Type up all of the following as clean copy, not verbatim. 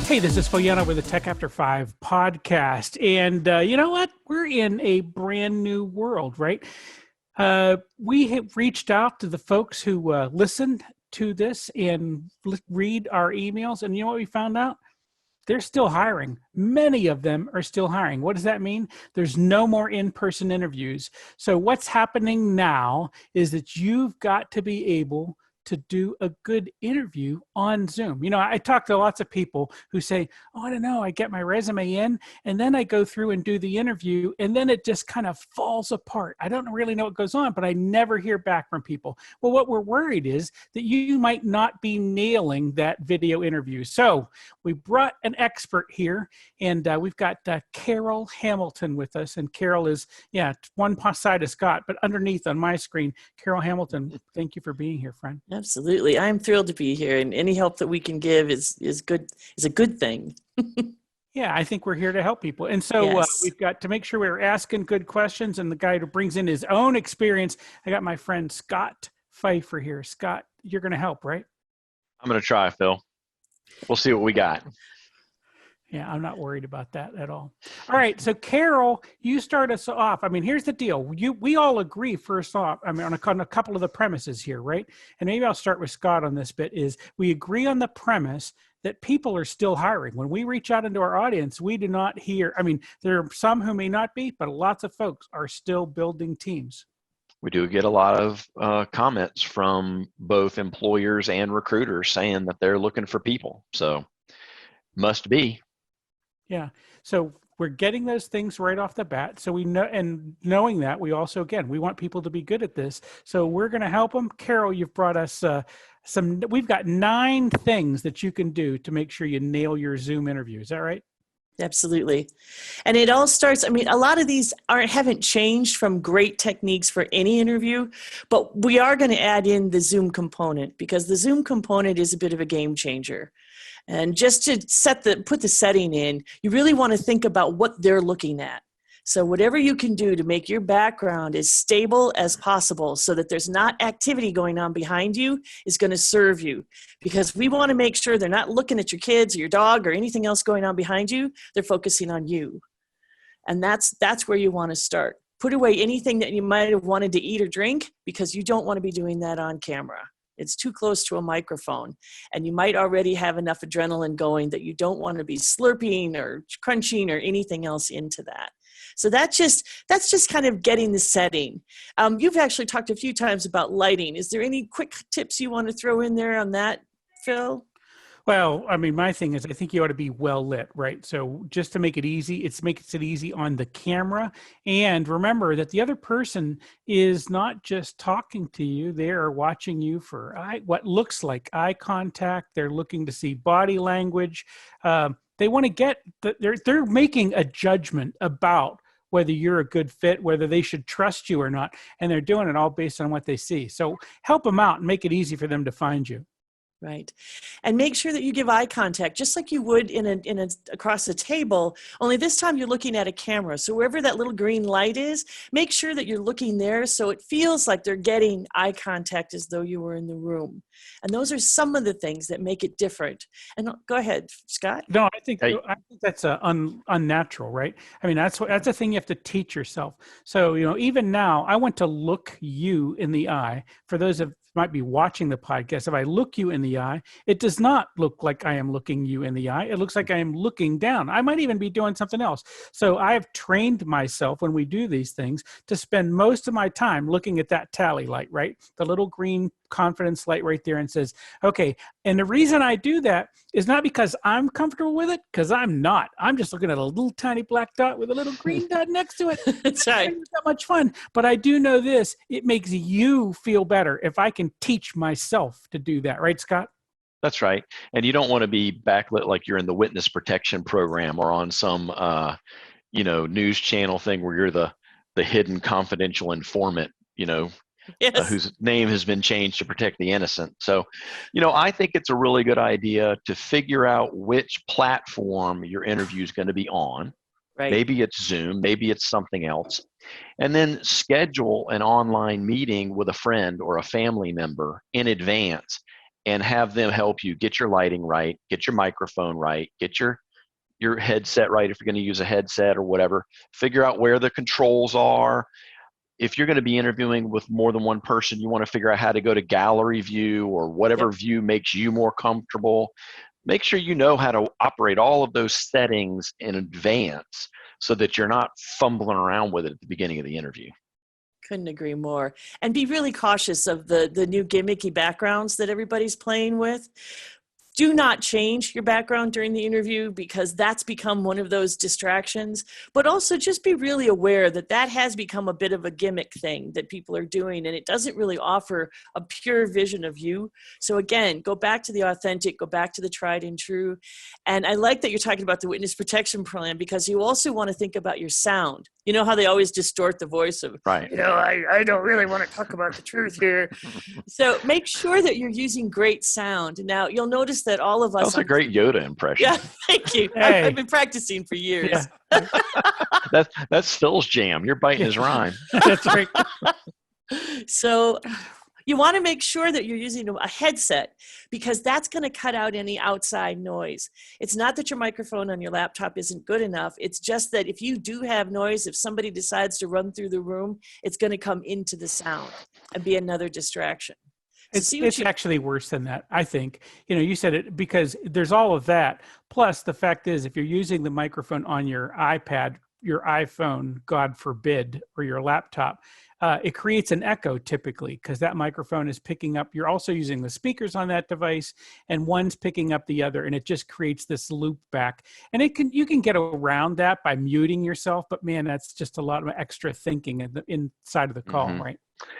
Hey, this is Foyana with the Tech After 5 podcast. And you know what? We're in a brand new world, right? We have reached out to the folks who listen to this and read our emails. And you know what we found out? They're still hiring. Many of them are still hiring. What does that mean? There's no more in-person interviews. So what's happening now is that you've got to be able to do a good interview on Zoom. You know, I talk to lots of people who say, oh, I don't know, I get my resume in and then I go through and do the interview and then it just kind of falls apart. I don't really know what goes on, but I never hear back from people. Well, what we're worried is that you might not be nailing that video interview. So we brought an expert here and we've got Carol Hamilton with us. And Carol is, one side of Scott, but underneath on my screen, Carol Hamilton, thank you for being here, friend. Absolutely. I'm thrilled to be here, and any help that we can give is a good thing. Yeah, I think we're here to help people. And so Yes. We've got to make sure we're asking good questions, and the guy who brings in his own experience, I got my friend Scott Pfeiffer here. Scott, you're going to help, right? I'm going to try, Phil. We'll see what we got. Yeah, I'm not worried about that at all. All right, so Carol, you start us off. I mean, here's the deal. We all agree first off, I mean, on a couple of the premises here, right? And maybe I'll start with Scott on this bit, is we agree on the premise that people are still hiring. When we reach out into our audience, we do not hear, I mean, there are some who may not be, but lots of folks are still building teams. We do get a lot of comments from both employers and recruiters saying that they're looking for people. So must be. Yeah. So we're getting those things right off the bat. So we know, and knowing that, we also, again, we want people to be good at this. So we're going to help them. Carol, you've brought us we've got 9 things that you can do to make sure you nail your Zoom interview. Is that right? Absolutely. And it all starts, I mean, a lot of these haven't changed from great techniques for any interview, but we are going to add in the Zoom component because the Zoom component is a bit of a game changer. And just to put the setting in, you really want to think about what they're looking at. So whatever you can do to make your background as stable as possible so that there's not activity going on behind you is going to serve you. Because we want to make sure they're not looking at your kids or your dog or anything else going on behind you. They're focusing on you. And that's where you want to start. Put away anything that you might have wanted to eat or drink because you don't want to be doing that on camera. It's too close to a microphone, and you might already have enough adrenaline going that you don't want to be slurping or crunching or anything else into that. So that's just kind of getting the setting. You've actually talked a few times about lighting. Is there any quick tips you want to throw in there on that, Phil? Well, I mean, my thing is, I think you ought to be well lit, right? So just to make it easy, it makes it easy on the camera. And remember that the other person is not just talking to you. They are watching you for what looks like eye contact. They're looking to see body language. They want to they're making a judgment about whether you're a good fit, whether they should trust you or not. And they're doing it all based on what they see. So help them out and make it easy for them to find you. Right. And make sure that you give eye contact, just like you would across the table, only this time you're looking at a camera. So wherever that little green light is, make sure that you're looking there so it feels like they're getting eye contact as though you were in the room. And those are some of the things that make it different. And go ahead, Scott. No, I think that's unnatural, right? I mean, that's a thing you have to teach yourself. So, you know, even now, I want to look you in the eye. For those of might be watching the podcast, if I look you in the eye, it does not look like I am looking you in the eye. It looks like I am looking down. I might even be doing something else. So I have trained myself when we do these things to spend most of my time looking at that tally light, right? The little green confidence light right there and says, okay. And the reason I do that is not because I'm comfortable with it, because I'm not. I'm just looking at a little tiny black dot with a little green dot next to it. That's right. It's not much fun. But I do know this, it makes you feel better if I can teach myself to do that. Right, Scott? That's right. And you don't want to be backlit like you're in the witness protection program or on some, news channel thing where you're the hidden confidential informant, Yes. whose name has been changed to protect the innocent. So, I think it's a really good idea to figure out which platform your interview is going to be on. Right. Maybe it's Zoom, maybe it's something else. And then schedule an online meeting with a friend or a family member in advance and have them help you get your lighting right, get your microphone right, get your headset right if you're going to use a headset or whatever. Figure out where the controls are. If you're going to be interviewing with more than one person, you want to figure out how to go to gallery view or whatever view makes you more comfortable. Make sure you know how to operate all of those settings in advance so that you're not fumbling around with it at the beginning of the interview. Couldn't agree more. And be really cautious of the new gimmicky backgrounds that everybody's playing with. Do not change your background during the interview because that's become one of those distractions. But also just be really aware that that has become a bit of a gimmick thing that people are doing, and it doesn't really offer a pure vision of you. So again, go back to the authentic, go back to the tried and true. And I like that you're talking about the witness protection plan because you also want to think about your sound. You know how they always distort the voice of, right. I don't really want to talk about the truth here. So make sure that you're using great sound. Now, you'll notice that all of us. That's a great Yoda impression. Yeah, thank you. Hey. I've been practicing for years. Yeah. That's Phil's jam. You're biting his rhyme. That's right. So you want to make sure that you're using a headset because that's going to cut out any outside noise. It's not that your microphone on your laptop isn't good enough. It's just that if you do have noise, if somebody decides to run through the room, it's going to come into the sound and be another distraction. It's actually worse than that, I think. You said it because there's all of that. Plus, the fact is, if you're using the microphone on your iPad, your iPhone, God forbid, or your laptop, it creates an echo typically because that microphone is picking up. You're also using the speakers on that device, and one's picking up the other, and it just creates this loop back. And you can get around that by muting yourself, but man, that's just a lot of extra thinking inside of the call, right?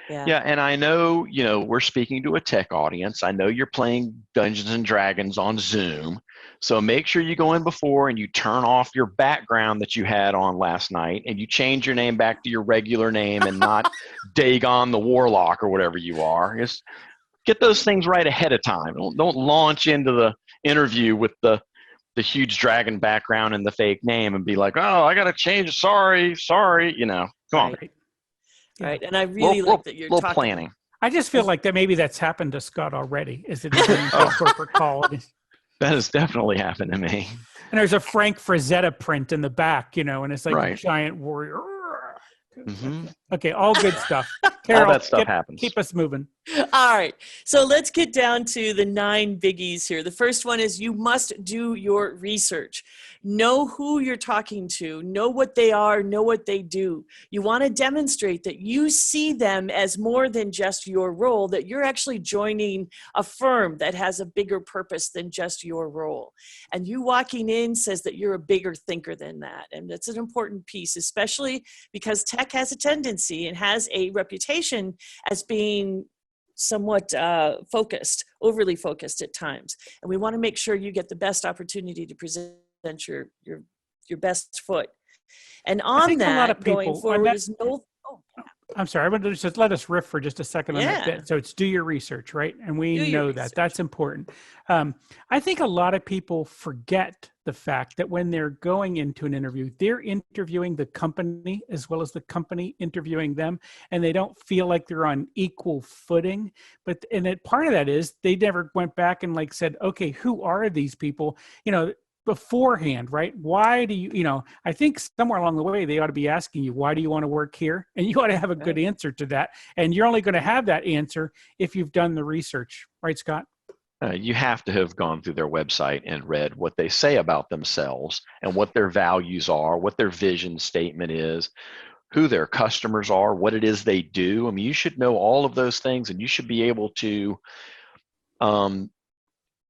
Yeah, and I know, we're speaking to a tech audience. I know you're playing Dungeons and Dragons on Zoom. So make sure you go in before and you turn off your background that you had on last night and you change your name back to your regular name and not Dagon the Warlock or whatever you are. Just get those things right ahead of time. Don't launch into the interview with the huge dragon background and the fake name and be like, oh, I got to change. Sorry. Come on. Right, and I really like that you're talking. Planning. I just feel like that maybe that's happened to Scott already. Is it a corporate call? That has definitely happened to me. And there's a Frank Frazetta print in the back, and it's like a giant warrior. Mm-hmm. Okay, all good stuff. Carol, all that stuff happens. Keep us moving. All right, so let's get down to the 9 biggies here. The first one is you must do your research. Know who you're talking to, know what they are, know what they do. You want to demonstrate that you see them as more than just your role, that you're actually joining a firm that has a bigger purpose than just your role. And you walking in says that you're a bigger thinker than that. And that's an important piece, especially because tech has a tendency and has a reputation as being somewhat overly focused at times. And we want to make sure you get the best opportunity to present your best foot. And on that, a lot of people, going forward is no. I'm sorry. I want to just let us riff for just a second on that bit. So it's do your research, right? And we know that that's important. I think a lot of people forget the fact that when they're going into an interview, they're interviewing the company as well as the company interviewing them, and they don't feel like they're on equal footing. Part of that is they never went back and said, okay, who are these people? Beforehand, right? Why do you, I think somewhere along the way, they ought to be asking you, why do you want to work here? And you ought to have a good answer to that. And you're only going to have that answer if you've done the research. Right, Scott? You have to have gone through their website and read what they say about themselves and what their values are, what their vision statement is, who their customers are, what it is they do. I mean, you should know all of those things, and you should be able to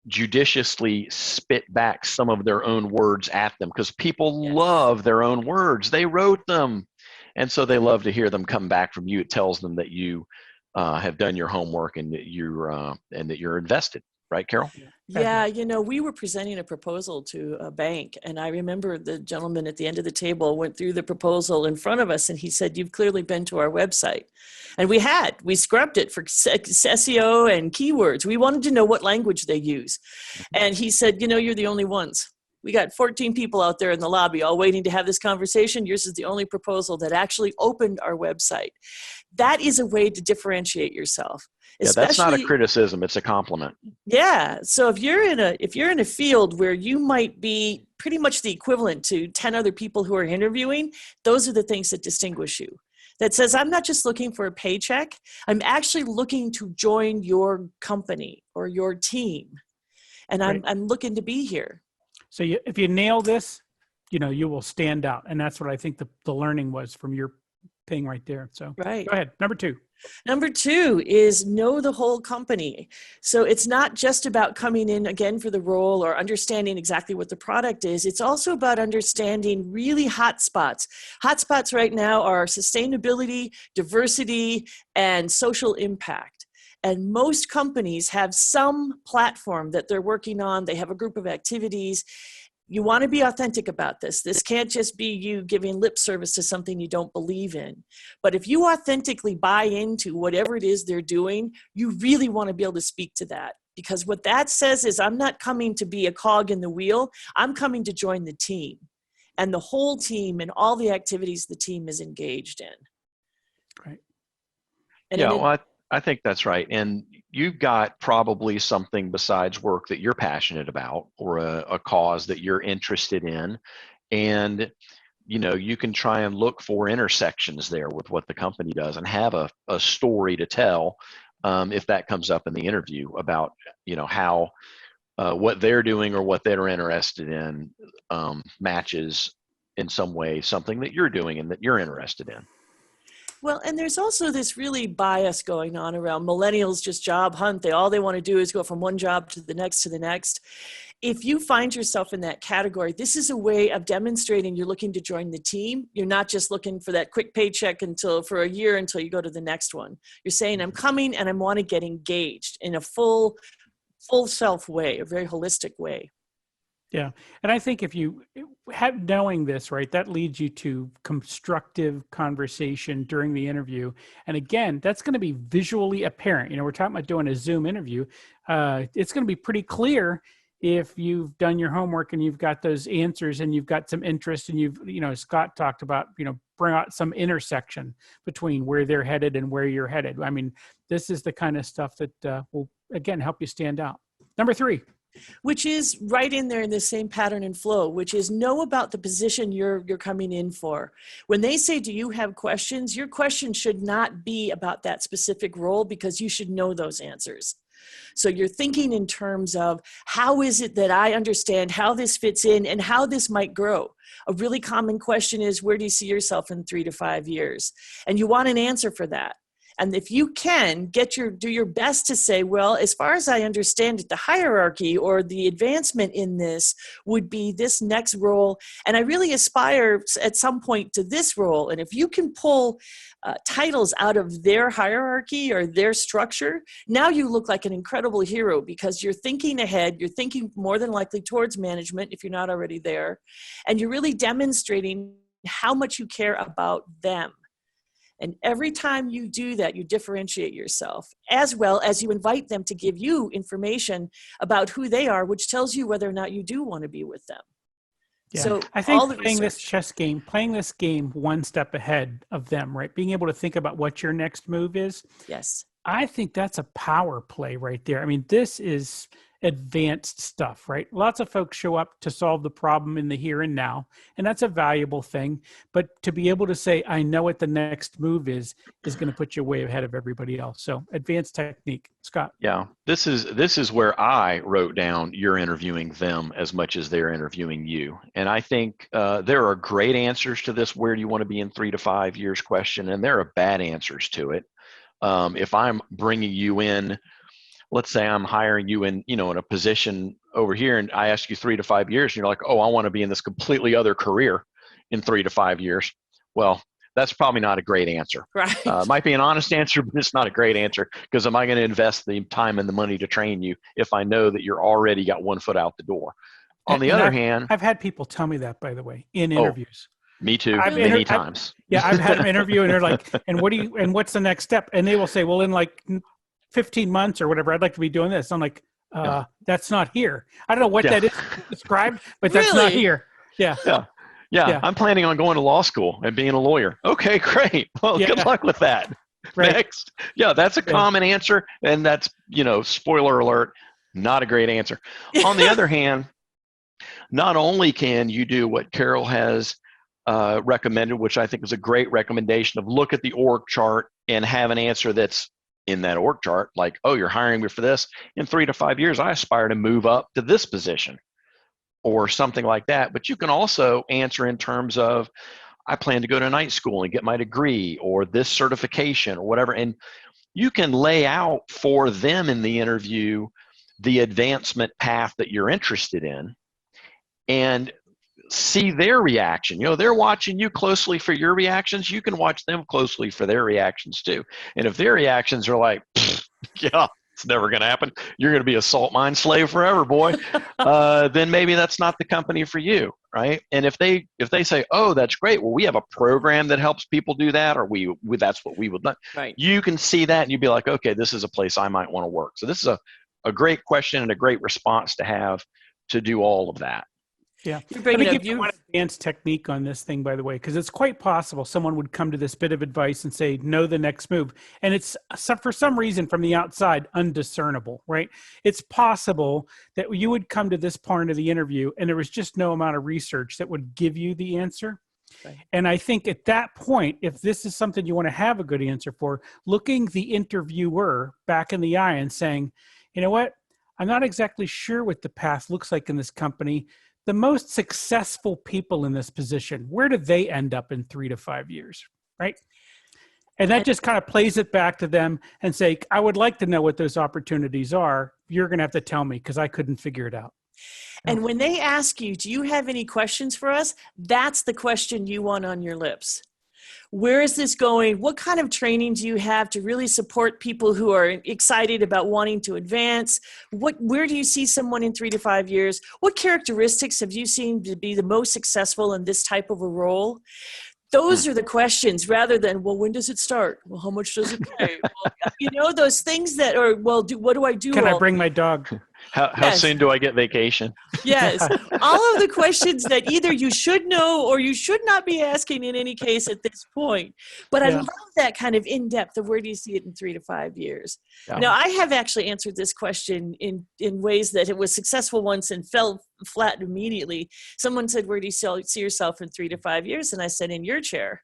judiciously spit back some of their own words at them, because people love their own words. They wrote them, and so they love to hear them come back from you. It tells them that you have done your homework and that you're invested. Right, Carol? Yeah, we were presenting a proposal to a bank, and I remember the gentleman at the end of the table went through the proposal in front of us, and he said, "You've clearly been to our website." And we scrubbed it for SEO and keywords. We wanted to know what language they use. And he said, "You're the only ones." We got 14 people out there in the lobby all waiting to have this conversation. Yours is the only proposal that actually opened our website. That is a way to differentiate yourself. Yeah, that's not a criticism, it's a compliment. Yeah. So if you're in a field where you might be pretty much the equivalent to 10 other people who are interviewing, those are the things that distinguish you. That says, I'm not just looking for a paycheck, I'm actually looking to join your company or your team. And I'm looking to be here. So if you nail this, you will stand out. And that's what I think the learning was from your thing right there. So right. Go ahead. Number 2. Number 2 is know the whole company. So it's not just about coming in again for the role or understanding exactly what the product is. It's also about understanding really hot spots. Hot spots right now are sustainability, diversity, and social impact. And most companies have some platform that they're working on. They have a group of activities. You want to be authentic about this. This can't just be you giving lip service to something you don't believe in. But if you authentically buy into whatever it is they're doing, you really want to be able to speak to that. Because what that says is, I'm not coming to be a cog in the wheel. I'm coming to join the team. And the whole team and all the activities the team is engaged in. Right. And yeah, I think that's right. And you've got probably something besides work that you're passionate about, or a cause that you're interested in. And, you can try and look for intersections there with what the company does and have a story to tell if that comes up in the interview about, how what they're doing or what they're interested in matches in some way something that you're doing and that you're interested in. Well, and there's also this really bias going on around millennials just job hunt. All they want to do is go from one job to the next to the next. If you find yourself in that category, this is a way of demonstrating you're looking to join the team. You're not just looking for that quick paycheck for a year until you go to the next one. You're saying, I'm coming and I want to get engaged in a full self way, a very holistic way. Yeah. And I think if you have knowing this, right, that leads you to constructive conversation during the interview. And again, that's going to be visually apparent. We're talking about doing a Zoom interview. It's going to be pretty clear if you've done your homework and you've got those answers and you've got some interest and you've, Scott talked about, bring out some intersection between where they're headed and where you're headed. I mean, this is the kind of stuff that will, again, help you stand out. Number 3. Which is right in there in the same pattern and flow, which is know about the position you're coming in for. When they say, do you have questions? Your question should not be about that specific role, because you should know those answers. So you're thinking in terms of, how is it that I understand how this fits in and how this might grow? A really common question is, where do you see yourself in 3 to 5 years? And you want an answer for that. And if you can do your best to say, well, as far as I understand it, the hierarchy or the advancement in this would be this next role. And I really aspire at some point to this role. And if you can pull titles out of their hierarchy or their structure, now you look like an incredible hero, because you're thinking ahead. You're thinking more than likely towards management if you're not already there. And you're really demonstrating how much you care about them. And every time you do that, you differentiate yourself, as well as you invite them to give you information about who they are, which tells you whether or not you do want to be with them. Yeah. So I think playing this game one step ahead of them, right? Being able to think about what your next move is. Yes. I think that's a power play right there. I mean, this is advanced stuff, right? Lots of folks show up to solve the problem in the here and now, and that's a valuable thing. But to be able to say, I know what the next move is going to put you way ahead of everybody else. So advanced technique. Scott. Yeah, this is where I wrote down, you're interviewing them as much as they're interviewing you. And I think there are great answers to this, where do you want to be in 3 to 5 years question, and there are bad answers to it. If I'm bringing you in, let's say I'm hiring you in a position over here, and I ask you 3 to 5 years, and you're like, oh, I want to be in this completely other career in 3 to 5 years. Well, that's probably not a great answer. Right. It might be an honest answer, but it's not a great answer, because am I going to invest the time and the money to train you if I know that you're already got one foot out the door? On the other hand, I've had people tell me that, by the way, in interviews. Me too, many times. I've had them interview, and they're like, and what's the next step? And they will say, well, in like 15 months or whatever, I'd like to be doing this. I'm like, That's not here. I don't know what Yeah. that is described, but that's not Really? here. Yeah. Yeah. Yeah. Yeah. I'm planning on going to law school and being a lawyer. Okay, great. Well, Yeah. good luck with that. Right. Next. Yeah, that's a Yeah. common answer. And that's, spoiler alert, not a great answer. On the other hand, not only can you do what Carol has recommended, which I think is a great recommendation of look at the org chart and have an answer that's in that org chart, like, oh, you're hiring me for this. In 3 to 5 years, I aspire to move up to this position or something like that. But you can also answer in terms of, I plan to go to night school and get my degree or this certification or whatever. And you can lay out for them in the interview the advancement path that you're interested in and see their reaction. They're watching you closely for your reactions. You can watch them closely for their reactions too. And if their reactions are like, yeah, it's never going to happen, you're going to be a salt mine slave forever, boy, then maybe that's not the company for you, right? And if they say, oh, that's great, well, we have a program that helps people do that, or that's what we would like. Right. You can see that and you'd be like, okay, this is a place I might want to work. So this is a great question and a great response to have to do all of that. Yeah. You're Let me bringing up give you one advanced technique on this thing, by the way, because it's quite possible someone would come to this bit of advice and say, know the next move. And it's for some reason from the outside, undiscernible, right? It's possible that you would come to this part of the interview and there was just no amount of research that would give you the answer. Right. And I think at that point, if this is something you want to have a good answer for, looking the interviewer back in the eye and saying, you know what, I'm not exactly sure what the path looks like in this company. The most successful people in this position, where do they end up in 3 to 5 years, right? And that just kind of plays it back to them and say, I would like to know what those opportunities are. You're going to have to tell me because I couldn't figure it out. And when they ask you, do you have any questions for us? That's the question you want on your lips. Where is this going? What kind of training do you have to really support people who are excited about wanting to advance? Where do you see someone in 3 to 5 years? What characteristics have you seen to be the most successful in this type of a role? Those are the questions rather than, well, when does it start? Well, how much does it pay? Well, those things that are, well, what do I do? Can I bring my dog? How soon do I get vacation? Yes. All of the questions that either you should know or you should not be asking in any case at this point. But I love that kind of in-depth of where do you see it in 3 to 5 years? Yeah. Now, I have actually answered this question in ways that it was successful once and fell flat immediately. Someone said, where do you see yourself in 3 to 5 years? And I said, in your chair.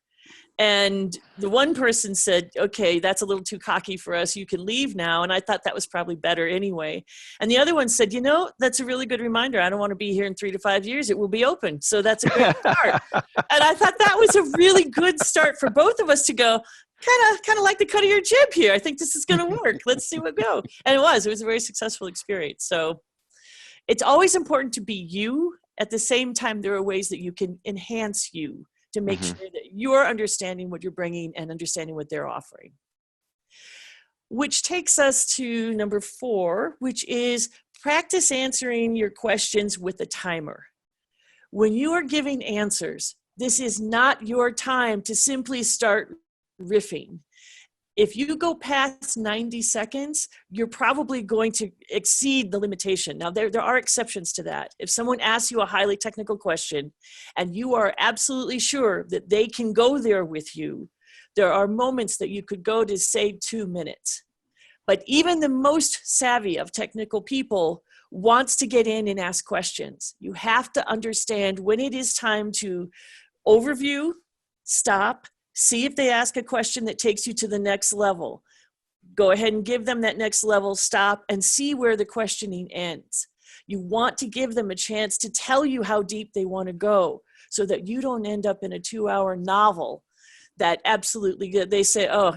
And the one person said, okay, that's a little too cocky for us. You can leave now. And I thought that was probably better anyway. And the other one said, that's a really good reminder. I don't want to be here in 3 to 5 years. It will be open. So that's a great start. And I thought that was a really good start for both of us to go, kind of like the cut of your jib here. I think this is going to work. Let's see what go. And it was a very successful experience. So it's always important to be you. At the same time, there are ways that you can enhance you to make sure that you're understanding what you're bringing and understanding what they're offering. Which takes us to number 4, which is practice answering your questions with a timer. When you are giving answers, this is not your time to simply start riffing. If you go past 90 seconds, you're probably going to exceed the limitation. Now, there are exceptions to that. If someone asks you a highly technical question and you are absolutely sure that they can go there with you, there are moments that you could go to, say, 2 minutes. But even the most savvy of technical people wants to get in and ask questions. You have to understand when it is time to overview, stop, see if they ask a question that takes you to the next level. Go ahead and give them that next level, stop, and see where the questioning ends. You want to give them a chance to tell you how deep they want to go so that you don't end up in a 2-hour novel that absolutely, they say, oh,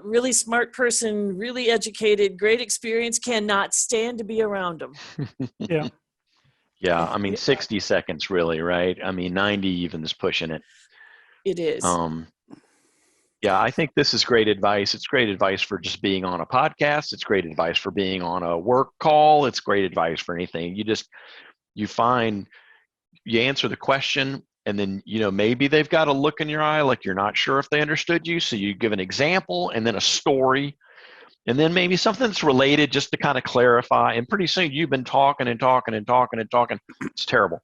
really smart person, really educated, great experience, cannot stand to be around them. Yeah. Yeah, I mean, 60 seconds really, right? I mean, 90 even is pushing it. It is. Yeah, I think this is great advice. It's great advice for just being on a podcast. It's great advice for being on a work call. It's great advice for anything. You answer the question and then, maybe they've got a look in your eye like you're not sure if they understood you. So you give an example and then a story And then maybe something that's related just to kind of clarify. And pretty soon you've been talking and talking and talking and talking. It's terrible.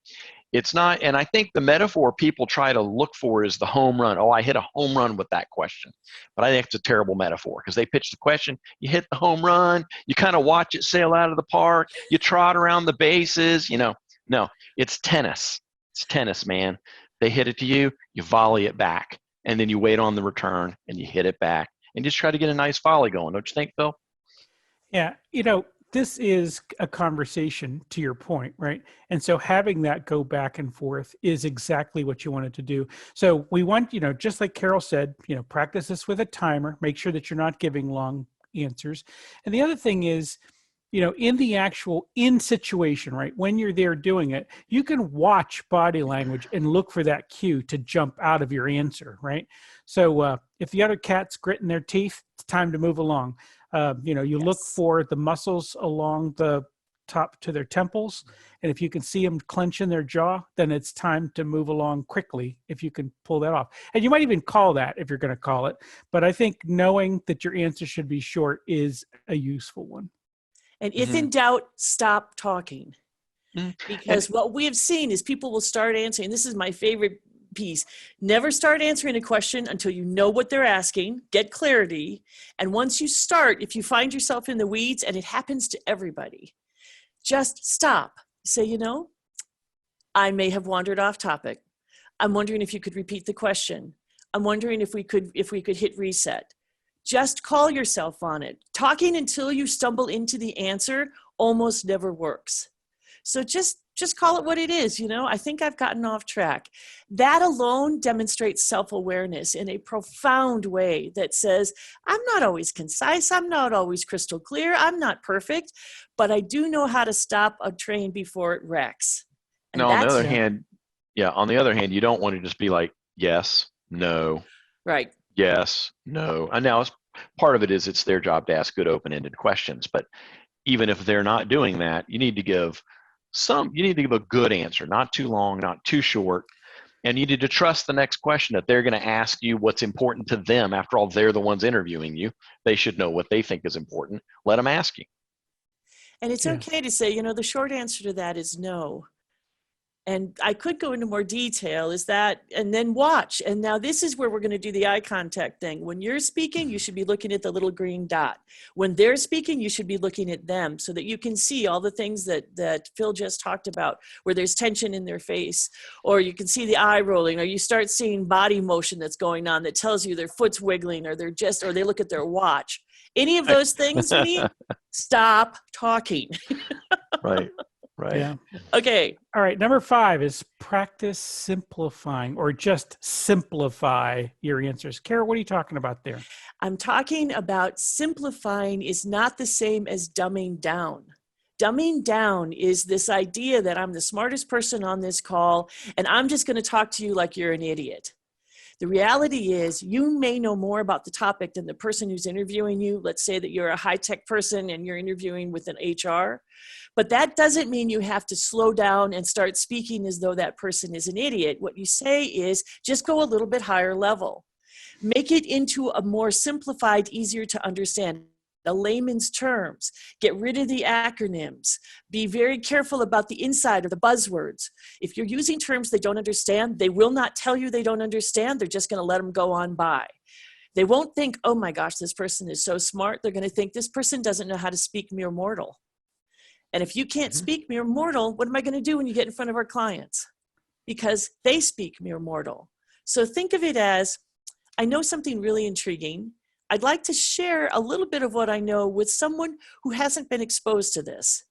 It's not, and I think the metaphor people try to look for is the home run. Oh, I hit a home run with that question. But I think it's a terrible metaphor because they pitch the question, you hit the home run, you kind of watch it sail out of the park, you trot around the bases, No, it's tennis. It's tennis, man. They hit it to you, you volley it back, and then you wait on the return and you hit it back and just try to get a nice volley going. Don't you think, Phil? Yeah, this is a conversation, to your point, right? And so having that go back and forth is exactly what you wanted to do. So we want, just like Carol said, practice this with a timer, make sure that you're not giving long answers. And the other thing is, in the actual situation, right? When you're there doing it, you can watch body language and look for that cue to jump out of your answer, right? So if the other cat's gritting their teeth, it's time to move along. You look for the muscles along the top to their temples. And if you can see them clenching their jaw, then it's time to move along quickly if you can pull that off. And you might even call that if you're going to call it. But I think knowing that your answer should be short is a useful one. And if in doubt, stop talking. Because what we have seen is people will start answering. This is my favorite piece. Never start answering a question until you know what they're asking, get clarity. And once you start, if you find yourself in the weeds, and it happens to everybody, just stop. Say, I may have wandered off topic. I'm wondering if you could repeat the question. I'm wondering if we could hit reset. Just call yourself on it. Talking until you stumble into the answer almost never works. So just call it what it is. I think I've gotten off track. That alone demonstrates self-awareness in a profound way that says, I'm not always concise. I'm not always crystal clear. I'm not perfect, but I do know how to stop a train before it wrecks. And now, on the other hand, you don't want to just be like, yes, no. Right. Yes, no. And now part of it is it's their job to ask good open-ended questions. But even if they're not doing that, you need to give a good answer, not too long, not too short. And you need to trust the next question that they're going to ask you what's important to them. After all, they're the ones interviewing you. They should know what they think is important. Let them ask you. And it's okay to say, the short answer to that is no. And I could go into more detail, and then watch. And now this is where we're going to do the eye contact thing. When you're speaking, you should be looking at the little green dot. When they're speaking, you should be looking at them so that you can see all the things that Phil just talked about, where there's tension in their face, or you can see the eye rolling, or you start seeing body motion that's going on that tells you their foot's wiggling, or or they look at their watch. Any of those things, stop talking. Right. Yeah. Okay. All right. Number 5 is practice simplifying, or just simplify your answers. Carol, what are you talking about there? I'm talking about simplifying is not the same as dumbing down. Dumbing down is this idea that I'm the smartest person on this call, and I'm just going to talk to you like you're an idiot. The reality is you may know more about the topic than the person who's interviewing you. Let's say that you're a high-tech person and you're interviewing with an HR. But that doesn't mean you have to slow down and start speaking as though that person is an idiot. What you say is just go a little bit higher level. Make it into a more simplified, easier to understand, a layman's terms. Get rid of the acronyms. Be very careful about the inside or the buzzwords. If you're using terms they don't understand, they will not tell you they don't understand. They're just going to let them go on by. They won't think, oh my gosh, this person is so smart. They're going to think this person doesn't know how to speak mere mortal. And if you can't speak mere mortal, what am I going to do when you get in front of our clients? Because they speak mere mortal. So think of it as, I know something really intriguing. I'd like to share a little bit of what I know with someone who hasn't been exposed to this.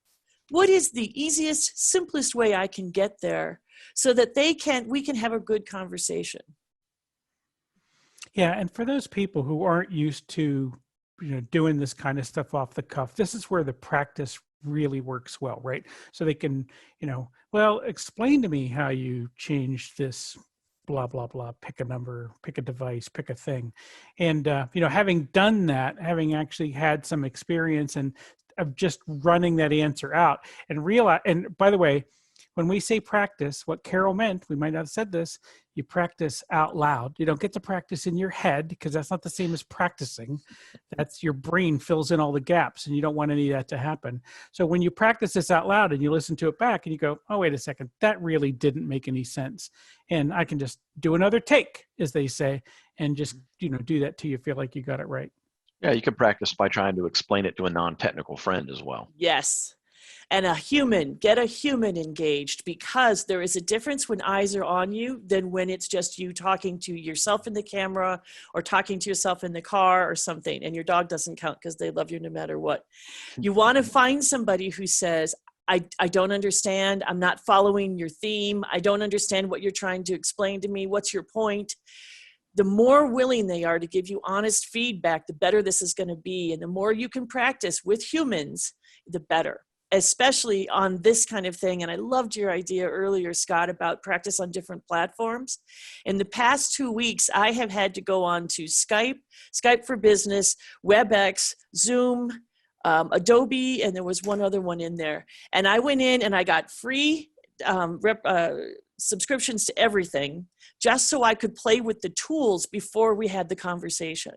What is the easiest, simplest way I can get there so that we can have a good conversation? Yeah, and for those people who aren't used to doing this kind of stuff off the cuff, this is where the practice really works well, right? So they can, explain to me how you changed this, blah, blah, blah, pick a number, pick a device, pick a thing. And, having done that, having actually had some experience and of just running that answer out and realize, and by the way, when we say practice, what Carol meant, we might not have said this, you practice out loud. You don't get to practice in your head because that's not the same as practicing. That's your brain fills in all the gaps and you don't want any of that to happen. So when you practice this out loud and you listen to it back and you go, oh, wait a second, that really didn't make any sense. And I can just do another take, as they say, and just, do that till you feel like you got it right. Yeah, you can practice by trying to explain it to a non-technical friend as well. Yes. And get a human engaged, because there is a difference when eyes are on you than when it's just you talking to yourself in the camera or talking to yourself in the car or something. And your dog doesn't count because they love you no matter what. You want to find somebody who says, I don't understand. I'm not following your theme. I don't understand what you're trying to explain to me. What's your point? The more willing they are to give you honest feedback, the better this is going to be. And the more you can practice with humans, the better, especially on this kind of thing. And I loved your idea earlier, Scott, about practice on different platforms. In the past 2 weeks, I have had to go on to Skype for Business, WebEx, Zoom, Adobe, and there was one other one in there. And I went in and I got free subscriptions to everything, just so I could play with the tools before we had the conversation.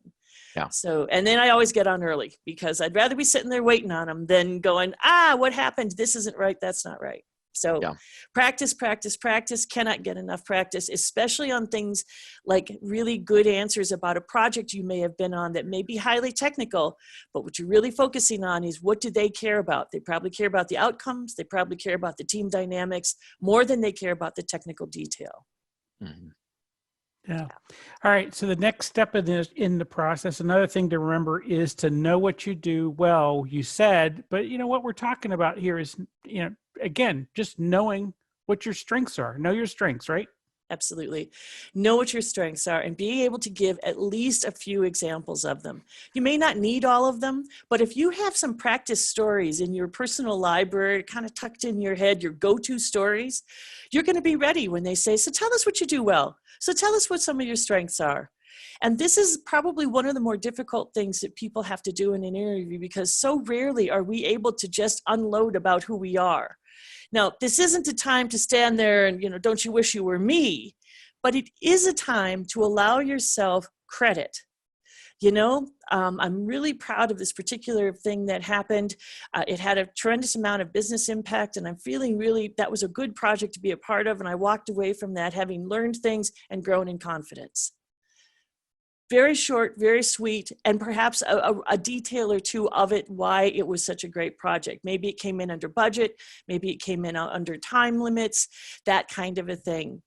Yeah. So, and then I always get on early because I'd rather be sitting there waiting on them than going, what happened? This isn't right. That's not right. So practice, cannot get enough practice, especially on things like really good answers about a project you may have been on that may be highly technical, but what you're really focusing on is what do they care about? They probably care about the outcomes. They probably care about the team dynamics more than they care about the technical detail. Mm-hmm. Yeah. All right. So the next step in the process, another thing to remember is to know what you do well, you said, but what we're talking about here is, again, just knowing what your strengths are. Know your strengths, right? Absolutely. Know what your strengths are and be able to give at least a few examples of them. You may not need all of them, but if you have some practice stories in your personal library, kind of tucked in your head, your go-to stories, you're going to be ready when they say, so tell us what you do well. So tell us what some of your strengths are. And this is probably one of the more difficult things that people have to do in an interview, because so rarely are we able to just unload about who we are. Now, this isn't a time to stand there and, don't you wish you were me? But it is a time to allow yourself credit. I'm really proud of this particular thing that happened. It had a tremendous amount of business impact, and I'm feeling really that was a good project to be a part of. And I walked away from that having learned things and grown in confidence. Very short, very sweet, and perhaps a detail or two of it, why it was such a great project. Maybe it came in under budget, maybe it came in under time limits, that kind of a thing.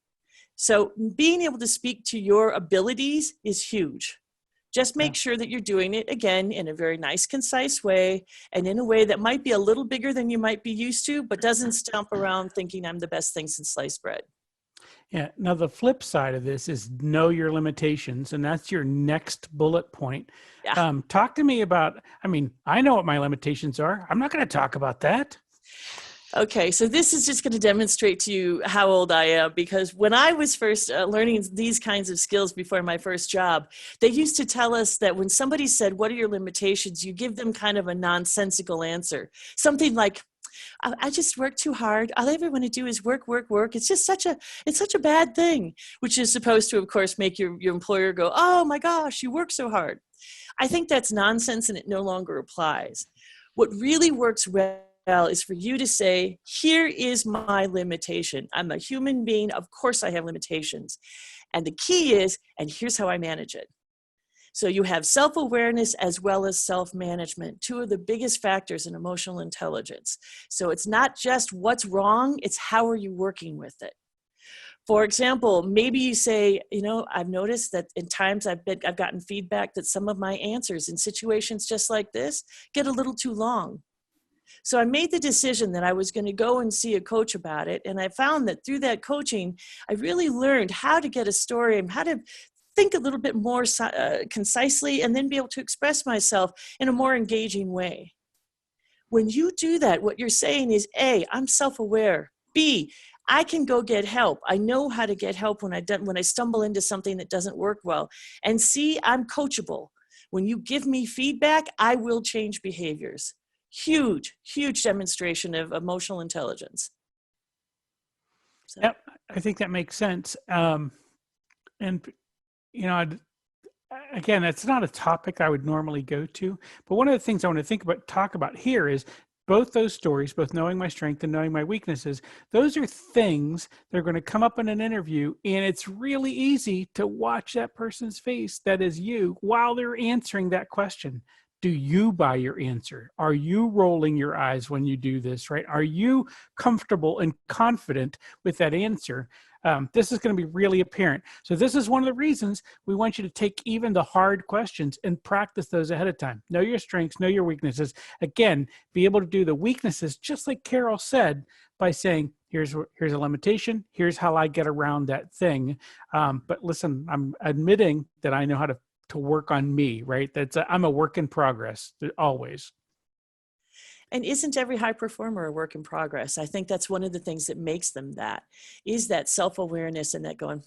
So being able to speak to your abilities is huge. Just make sure that you're doing it, again, in a very nice, concise way, and in a way that might be a little bigger than you might be used to, but doesn't stomp around thinking I'm the best thing since sliced bread. Yeah. Now, the flip side of this is know your limitations, and that's your next bullet point. Yeah. Talk to me about, I know what my limitations are. I'm not going to talk about that. Okay, so this is just going to demonstrate to you how old I am, because when I was first learning these kinds of skills before my first job, they used to tell us that when somebody said, what are your limitations? You give them kind of a nonsensical answer. Something like, I just work too hard. All I ever want to do is work. It's just such a bad thing, which is supposed to, of course, make your employer go, oh my gosh, you work so hard. I think that's nonsense and it no longer applies. What really works well is for you to say, here is my limitation. I'm a human being. Of course I have limitations. And the key is, and here's how I manage it. So you have self-awareness as well as self-management, two of the biggest factors in emotional intelligence. So it's not just what's wrong, it's how are you working with it. For example, maybe you say, I've noticed that in times I've gotten feedback that some of my answers in situations just like this get a little too long. So I made the decision that I was going to go and see a coach about it. And I found that through that coaching, I really learned how to get a story and how to think a little bit more concisely and then be able to express myself in a more engaging way. When you do that, what you're saying is, A, I'm self-aware. B, I can go get help. I know how to get help when I stumble into something that doesn't work well. And C, I'm coachable. When you give me feedback, I will change behaviors. Huge, huge demonstration of emotional intelligence. So. Yep, I think that makes sense. And again, that's not a topic I would normally go to, but one of the things I want to talk about here is both those stories, both knowing my strength and knowing my weaknesses. Those are things that are going to come up in an interview, and it's really easy to watch that person's face, that is you, while they're answering that question. Do you buy your answer? Are you rolling your eyes when you do this, right? Are you comfortable and confident with that answer? This is going to be really apparent. So this is one of the reasons we want you to take even the hard questions and practice those ahead of time. Know your strengths, know your weaknesses. Again, be able to do the weaknesses, just like Carol said, by saying, here's a limitation. Here's how I get around that thing. But listen, I'm admitting that I know how to work on me, right? I'm a work in progress always. And isn't every high performer a work in progress? I think that's one of the things that makes them that, is that self-awareness and that going,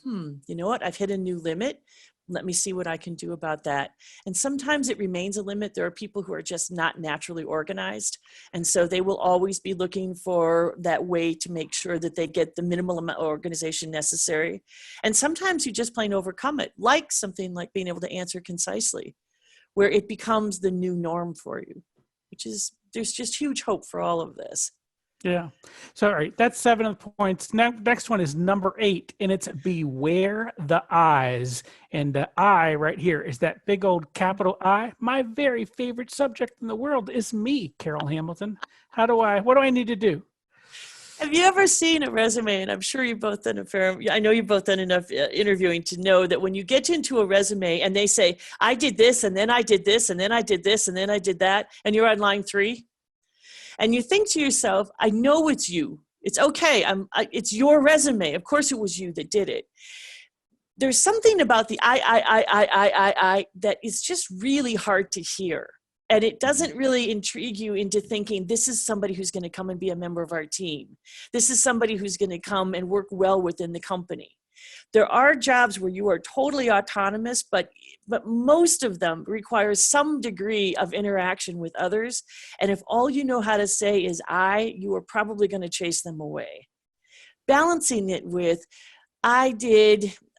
you know what, I've hit a new limit. Let me see what I can do about that. And sometimes it remains a limit. There are people who are just not naturally organized. And so they will always be looking for that way to make sure that they get the minimal amount of organization necessary. And sometimes you just plain overcome it, like something like being able to answer concisely, where it becomes the new norm for you, which is, there's just huge hope for all of this. Yeah. So, all right, that's 7 of the points. Now, next one is number 8, and it's beware the eyes. And the I right here is that big old capital I. My very favorite subject in the world is me, Carol Hamilton. What do I need to do? Have you ever seen a resume? And I'm sure you've both done I know you've both done enough interviewing to know that when you get into a resume and they say, I did this, and then I did this, and then I did this, and then I did that, and you're on line 3, and you think to yourself, I know it's you. It's okay. It's your resume. Of course it was you that did it. There's something about the I that is just really hard to hear. And it doesn't really intrigue you into thinking, this is somebody who's going to come and be a member of our team. This is somebody who's going to come and work well within the company. There are jobs where you are totally autonomous, but most of them require some degree of interaction with others. And if all you know how to say is you are probably going to chase them away. Balancing it with,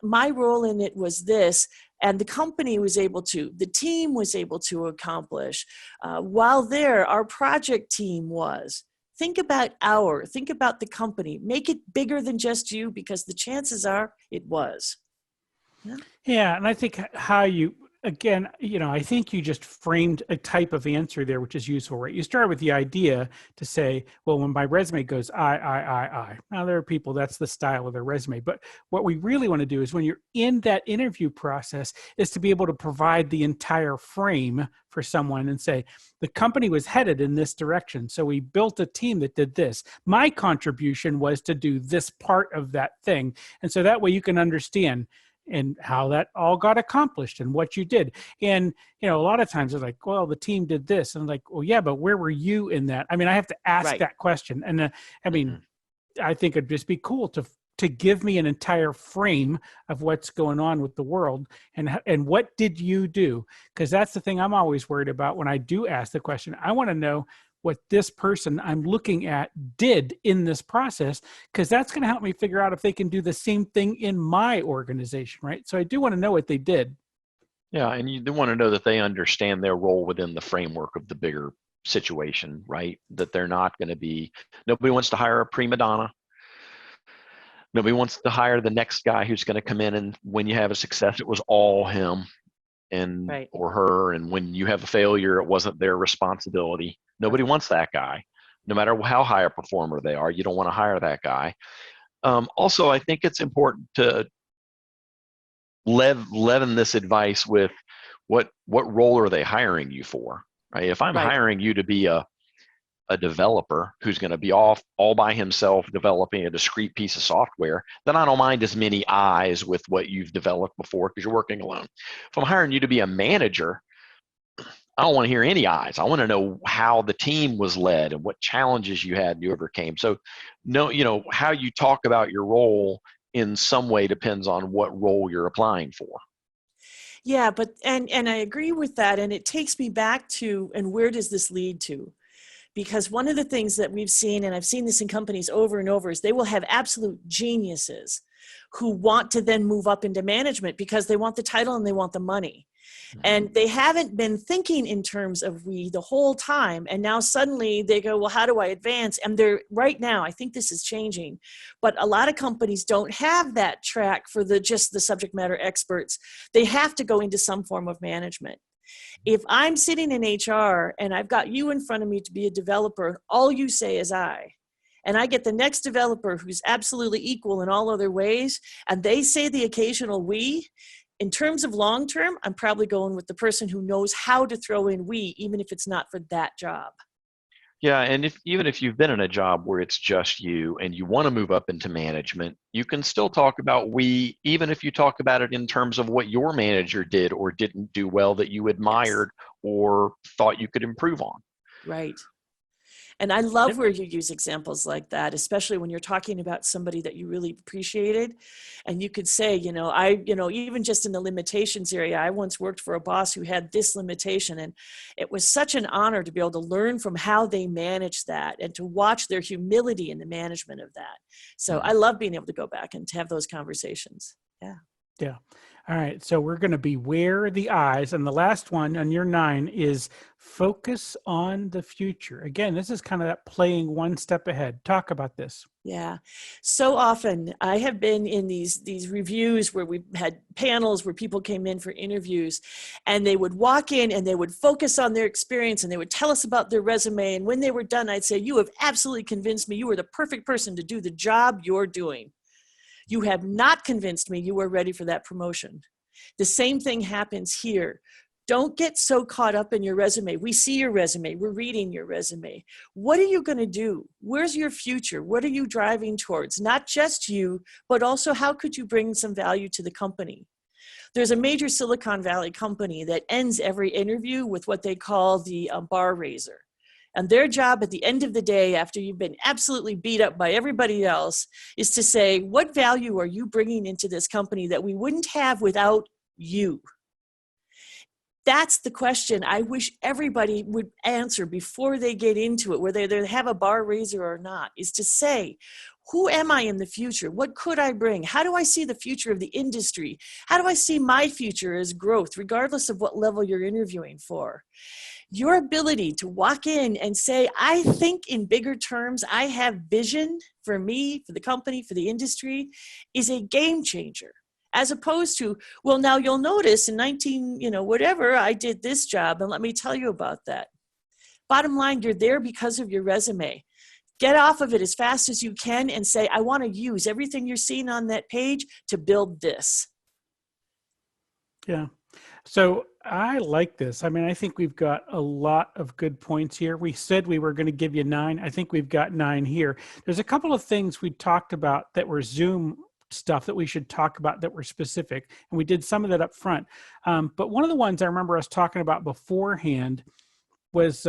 my role in it was this, and the company was able to, the team was able to accomplish. While there, our project team was. Think about the company. Make it bigger than just you, because the chances are it was. Yeah, and I think I think you just framed a type of answer there, which is useful, right? You start with the idea to say, well, when my resume goes, I. Now, there are people, that's the style of their resume. But what we really want to do is when you're in that interview process is to be able to provide the entire frame for someone and say, the company was headed in this direction. So we built a team that did this. My contribution was to do this part of that thing. And so that way you can understand and how that all got accomplished and what you did. And, a lot of times it's like, well, the team did this. And I'm like, well, yeah, but where were you in that? I mean, I have to ask that question. And I think it'd just be cool to give me an entire frame of what's going on with the world and what did you do? Because that's the thing I'm always worried about when I do ask the question. I want to know what this person I'm looking at did in this process, because that's going to help me figure out if they can do the same thing in my organization, right? So I do want to know what they did. Yeah, and you do want to know that they understand their role within the framework of the bigger situation, right? That they're not going to be, nobody wants to hire a prima donna. Nobody wants to hire the next guy who's going to come in and when you have a success, it was all him or her. And when you have a failure, it wasn't their responsibility. Nobody wants that guy. No matter how high a performer they are, you don't want to hire that guy. Also, I think it's important to leaven this advice with what role are they hiring you for, right? If I'm hiring you to be a developer who's going to be all by himself developing a discrete piece of software, then I don't mind as many eyes with what you've developed before because you're working alone. If I'm hiring you to be a manager, I don't want to hear any eyes. I want to know how the team was led and what challenges you had and you overcame. So how you talk about your role in some way depends on what role you're applying for. Yeah, but and I agree with that. And it takes me back to, and where does this lead to? Because one of the things that we've seen, and I've seen this in companies over and over, is they will have absolute geniuses who want to then move up into management because they want the title and they want the money. And they haven't been thinking in terms of we the whole time. And now suddenly they go, well, how do I advance? And they're right now, I think this is changing, but a lot of companies don't have that track for just the subject matter experts. They have to go into some form of management. If I'm sitting in HR and I've got you in front of me to be a developer, all you say is I. And I get the next developer who's absolutely equal in all other ways, and they say the occasional we. In terms of long term, I'm probably going with the person who knows how to throw in we, even if it's not for that job. Yeah, and even if you've been in a job where it's just you and you want to move up into management, you can still talk about we, even if you talk about it in terms of what your manager did or didn't do well that you admired or thought you could improve on. Right. And I love where you use examples like that, especially when you're talking about somebody that you really appreciated. And you could say, even just in the limitations area, I once worked for a boss who had this limitation. And it was such an honor to be able to learn from how they managed that and to watch their humility in the management of that. So I love being able to go back and to have those conversations. Yeah. Yeah. All right. So we're going to beware the eyes. And the last one on your 9 is focus on the future. Again, this is kind of that playing one step ahead. Talk about this. Yeah. So often I have been in these reviews where we've had panels where people came in for interviews and they would walk in and they would focus on their experience and they would tell us about their resume. And when they were done, I'd say, you have absolutely convinced me you are the perfect person to do the job you're doing. You have not convinced me you are ready for that promotion. The same thing happens here. Don't get so caught up in your resume. We see your resume. We're reading your resume. What are you going to do? Where's your future? What are you driving towards? Not just you, but also how could you bring some value to the company? There's a major Silicon Valley company that ends every interview with what they call the bar raiser. And their job at the end of the day, after you've been absolutely beat up by everybody else, is to say, what value are you bringing into this company that we wouldn't have without you? That's the question I wish everybody would answer before they get into it, whether they have a bar raiser or not, is to say, who am I in the future? What could I bring? How do I see the future of the industry? How do I see my future as growth, regardless of what level you're interviewing for? Your ability to walk in and say, I think in bigger terms, I have vision for me, for the company, for the industry, is a game changer. As opposed to, well, now you'll notice in whatever, I did this job, and let me tell you about that. Bottom line, you're there because of your resume. Get off of it as fast as you can and say, I want to use everything you're seeing on that page to build this. Yeah. So I like this. I mean, I think we've got a lot of good points here. We said we were going to give you 9. I think we've got 9 here. There's a couple of things we talked about that were Zoom stuff that we should talk about that were specific. And we did some of that up front. But one of the ones I remember us talking about beforehand was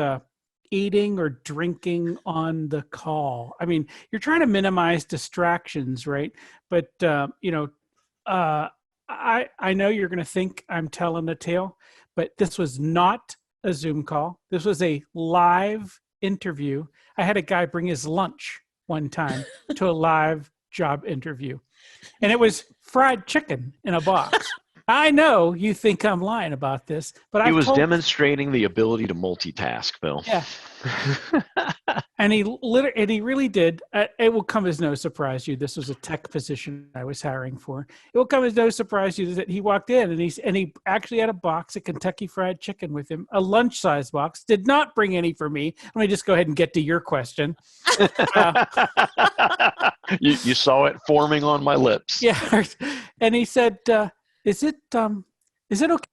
eating or drinking on the call. I mean, you're trying to minimize distractions, right? But, I know you're going to think I'm telling a tale, but this was not a Zoom call. This was a live interview. I had a guy bring his lunch one time to a live job interview, and it was fried chicken in a box. I know you think I'm lying about this, but he was demonstrating the ability to multitask, Bill. Yeah. And he really did. It will come as no surprise to you. This was a tech position I was hiring for. It will come as no surprise to you that he walked in and he actually had a box of Kentucky Fried Chicken with him, a lunch-size box. Did not bring any for me. Let me just go ahead and get to your question. You saw it forming on my lips. Yeah, and he said, "Is it okay?"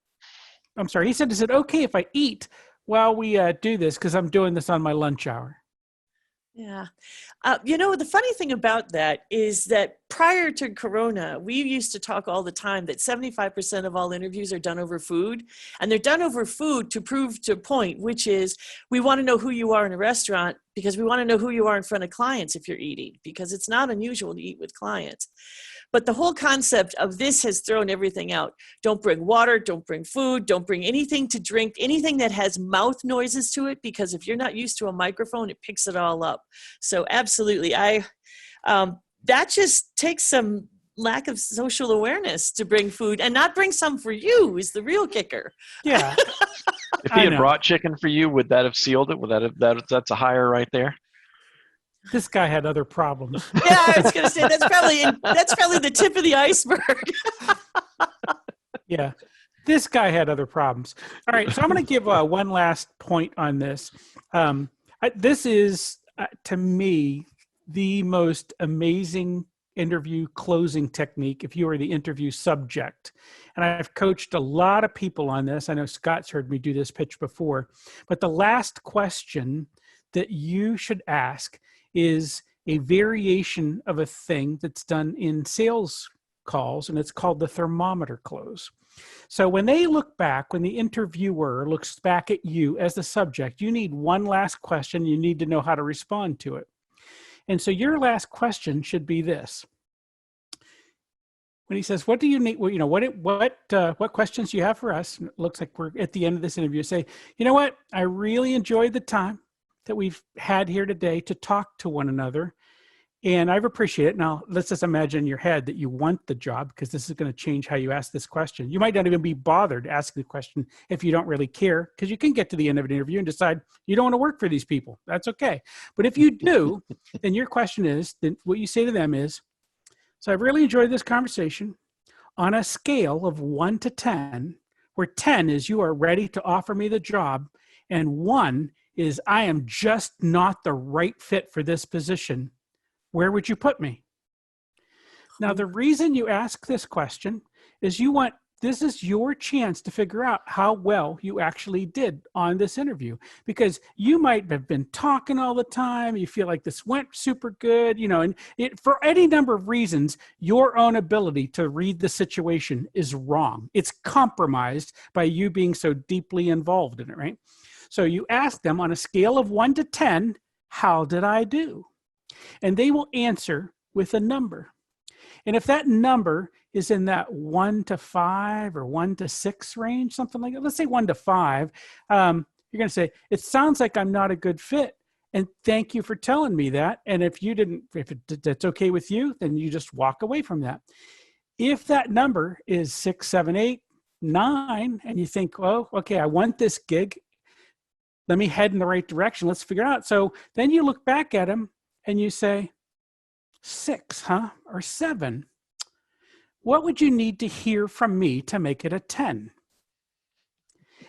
I'm sorry. He said, "Is it okay if I eat while we do this? Because I'm doing this on my lunch hour." Yeah. The funny thing about that is that prior to Corona, we used to talk all the time that 75% of all interviews are done over food. And they're done over food to prove to a point, which is we want to know who you are in a restaurant because we want to know who you are in front of clients if you're eating, because it's not unusual to eat with clients. But the whole concept of this has thrown everything out. Don't bring water, don't bring food, don't bring anything to drink, anything that has mouth noises to it, because if you're not used to a microphone, it picks it all up. So absolutely, that just takes some lack of social awareness to bring food and not bring some for you is the real kicker. Yeah. If he had brought chicken for you, would that have sealed it? Would that have, that's a hire right there? This guy had other problems. Yeah, I was going to say that's probably the tip of the iceberg. Yeah, this guy had other problems. All right, so I'm going to give one last point on this. This is, to me, the most amazing interview closing technique if you are the interview subject. And I've coached a lot of people on this. I know Scott's heard me do this pitch before. But the last question that you should ask is a variation of a thing that's done in sales calls, and it's called the thermometer close. So when they look back, when the interviewer looks back at you as the subject, you need one last question. You need to know how to respond to it. And so your last question should be this. When he says, what do you need? Well, what questions do you have for us? And it looks like we're at the end of this interview. Say, you know what? I really enjoyed the time that we've had here today to talk to one another. And I've appreciated it. Now, let's just imagine in your head that you want the job, because this is going to change how you ask this question. You might not even be bothered asking the question if you don't really care, because you can get to the end of an interview and decide you don't want to work for these people. That's okay. But if you do, then your question is, then what you say to them is, so I've really enjoyed this conversation on a scale of 1 to 10, where 10 is you are ready to offer me the job, and 1 is I am just not the right fit for this position. Where would you put me? Now, the reason you ask this question is this is your chance to figure out how well you actually did on this interview, because you might have been talking all the time. You feel like this went super good, and for any number of reasons, your own ability to read the situation is wrong. It's compromised by you being so deeply involved in it, right? So you ask them on a scale of 1 to 10, how did I do? And they will answer with a number. And if that number is in that 1 to 5 or 1 to 6 range, something like that, let's say 1 to 5, you're going to say, it sounds like I'm not a good fit. And thank you for telling me that. And if that's okay with you, then you just walk away from that. If that number is 6, 7, 8, 9, and you think, oh, okay, I want this gig, let me head in the right direction. Let's figure it out. So then you look back at him and you say, 6, huh? Or 7. What would you need to hear from me to make it a 10?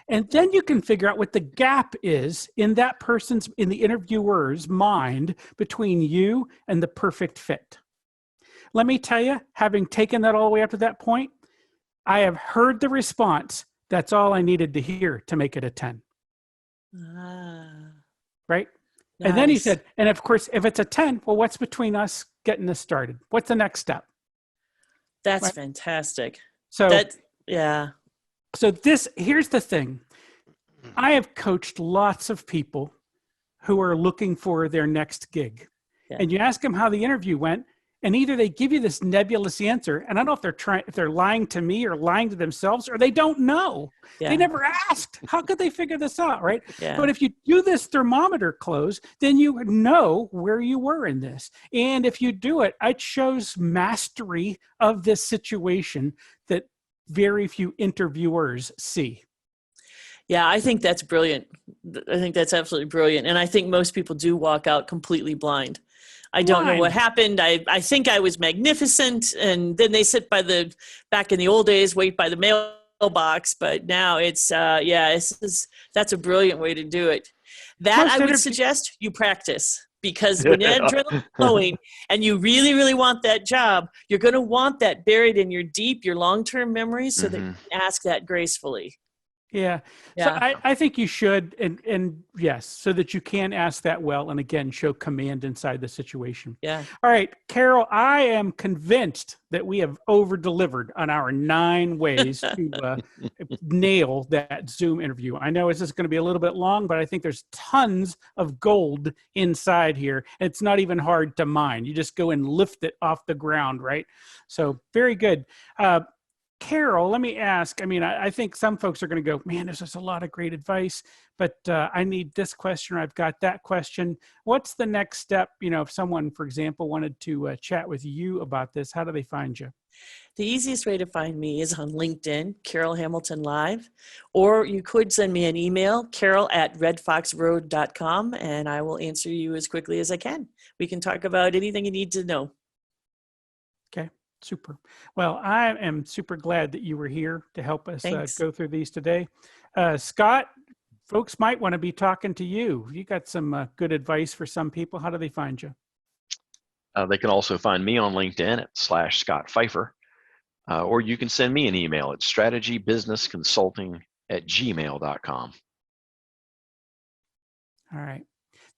And then you can figure out what the gap is in the interviewer's mind between you and the perfect fit. Let me tell you, having taken that all the way up to that point, I have heard the response. That's all I needed to hear to make it a 10. Right? Nice. And then he said, and of course, if it's a 10, well, what's between us getting this started? What's the next step? That's right? Fantastic. So here's the thing. I have coached lots of people who are looking for their next gig. Yeah. And you ask them how the interview went, and either they give you this nebulous answer, and I don't know if they're lying to me or lying to themselves, or they don't know. Yeah. They never asked. How could they figure this out, right? Yeah. But if you do this thermometer close, then you know where you were in this. And if you do it, it shows mastery of this situation that very few interviewers see. Yeah, I think that's brilliant. I think that's absolutely brilliant. And I think most people do walk out completely blind. I don't know what happened. I think I was magnificent. And then they sit back in the old days, wait by the mailbox. But now it's, that's a brilliant way to do it. That I would suggest you practice, because when you're adrenaline flowing and you really, really want that job, you're going to want that buried in your long-term memory so that you can ask that gracefully. Yeah. So Yeah. I think you should, and yes, so that you can ask that well, and again, show command inside the situation. Yeah. All right, Carol, I am convinced that we have over delivered on our 9 ways to nail that Zoom interview. I know it's just going to be a little bit long, but I think there's tons of gold inside here. It's not even hard to mine. You just go and lift it off the ground, right? So very good. Carol, let me ask. I mean, I think some folks are going to go, man, there's just a lot of great advice, but I need this question, or I've got that question. What's the next step? You know, if someone, for example, wanted to chat with you about this, how do they find you? The easiest way to find me is on LinkedIn, Carol Hamilton Live, or you could send me an email, carol@redfoxroad.com, and I will answer you as quickly as I can. We can talk about anything you need to know. Okay, super. Well, I am super glad that you were here to help us Thanks. go through these today. Scott, folks might want to be talking to you. You got some good advice for some people. How do they find you? They can also find me on LinkedIn at /Scott Pfeiffer, or you can send me an email at strategybusinessconsulting@gmail.com. All right.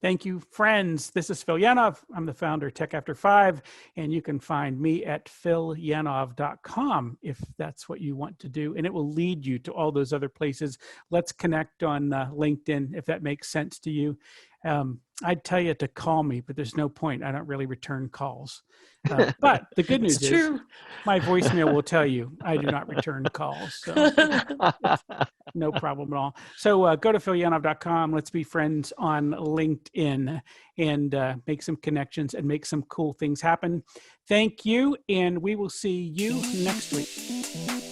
Thank you, friends. This is Phil Yanov. I'm the founder of Tech After 5, and you can find me at philyanov.com if that's what you want to do, and it will lead you to all those other places. Let's connect on LinkedIn if that makes sense to you. I'd tell you to call me, but there's no point. I don't really return calls. But the good news is my voicemail will tell you I do not return calls. So it's no problem at all. So go to philyanov.com. Let's be friends on LinkedIn and make some connections and make some cool things happen. Thank you, and we will see you next week.